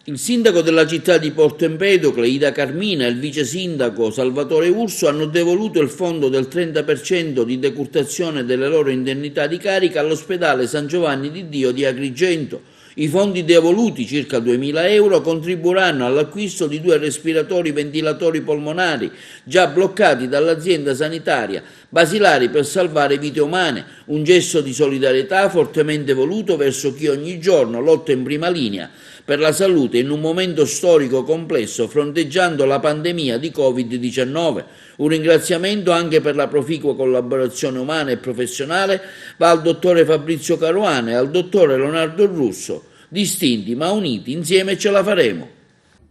Il sindaco della città di Porto Empedocle, Ida Carmina, e il vice sindaco Salvatore Urso hanno devoluto il fondo del 30% di decurtazione delle loro indennità di carica all'ospedale San Giovanni di Dio di Agrigento. I fondi devoluti, circa 2.000 euro, contribuiranno all'acquisto di 2 respiratori ventilatori polmonari già bloccati dall'azienda sanitaria, basilari per salvare vite umane, un gesto di solidarietà fortemente voluto verso chi ogni giorno lotta in prima linea per la salute in un momento storico complesso, fronteggiando la pandemia di Covid-19. Un ringraziamento anche per la proficua collaborazione umana e professionale va al dottore Fabrizio Caruana e al dottore Leonardo Russo, distinti ma uniti, insieme ce la faremo.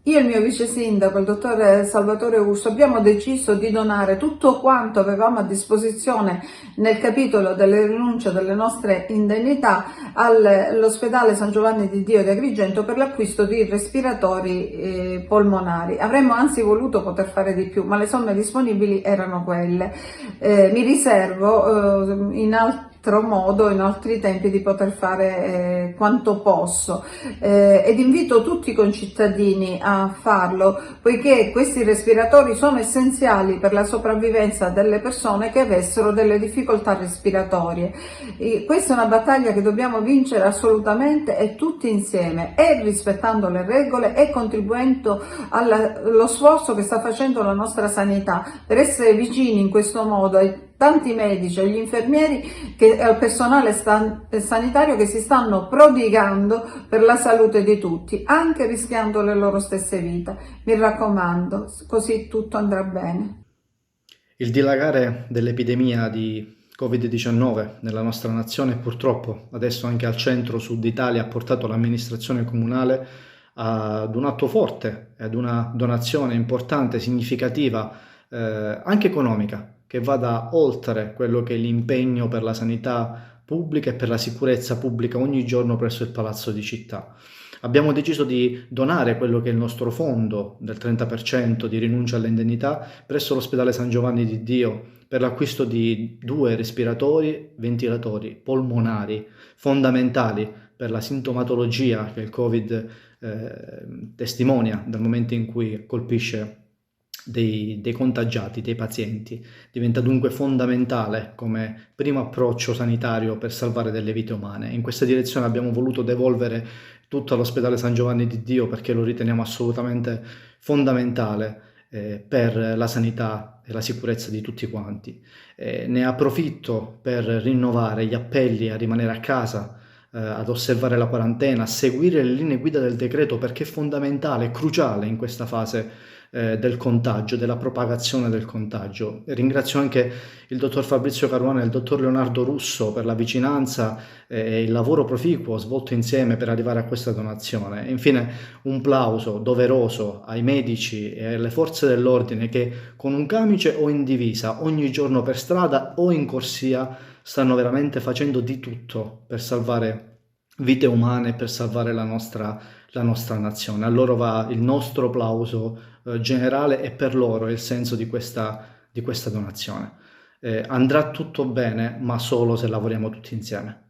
Io e il mio vice sindaco, il dottore Salvatore Urso, abbiamo deciso di donare tutto quanto avevamo a disposizione nel capitolo delle rinunce delle nostre indennità all'ospedale San Giovanni di Dio di Agrigento per l'acquisto di respiratori polmonari. Avremmo anzi voluto poter fare di più, ma le somme disponibili erano quelle. Mi riservo in altro modo, in altri tempi, di poter fare quanto posso ed invito tutti i concittadini a farlo, poiché questi respiratori sono essenziali per la sopravvivenza delle persone che avessero delle difficoltà respiratorie. Questa è una battaglia che dobbiamo vincere assolutamente, e tutti insieme, e rispettando le regole e contribuendo allo sforzo che sta facendo la nostra sanità per essere vicini in questo modo ai tanti medici, agli infermieri e al personale sanitario che si stanno prodigando per la salute di tutti, anche rischiando le loro stesse vite. Mi raccomando, così tutto andrà bene. Il dilagare dell'epidemia di Covid-19 nella nostra nazione, purtroppo adesso anche al centro-sud Italia, ha portato l'amministrazione comunale ad un atto forte e ad una donazione importante, significativa, anche economica, che vada oltre quello che è l'impegno per la sanità pubblica e per la sicurezza pubblica ogni giorno presso il Palazzo di Città. Abbiamo deciso di donare quello che è il nostro fondo del 30% di rinuncia alle indennità presso l'ospedale San Giovanni di Dio per l'acquisto di 2 respiratori ventilatori polmonari fondamentali per la sintomatologia che il Covid testimonia dal momento in cui colpisce dei contagiati, dei pazienti. Diventa dunque fondamentale come primo approccio sanitario per salvare delle vite umane. In questa direzione abbiamo voluto devolvere tutto all'ospedale San Giovanni di Dio perché lo riteniamo assolutamente fondamentale per la sanità e la sicurezza di tutti quanti. Ne approfitto per rinnovare gli appelli a rimanere a casa, ad osservare la quarantena, a seguire le linee guida del decreto, perché è fondamentale, cruciale in questa fase del contagio, della propagazione del contagio. Ringrazio anche il dottor Fabrizio Caruana e il dottor Leonardo Russo per la vicinanza e il lavoro proficuo svolto insieme per arrivare a questa donazione. E infine un plauso doveroso ai medici e alle forze dell'ordine che con un camice o in divisa ogni giorno per strada o in corsia stanno veramente facendo di tutto per salvare vite umane, per salvare la nostra nazione. A loro va il nostro plauso generale, e per loro è il senso di questa donazione. Andrà tutto bene, ma solo se lavoriamo tutti insieme.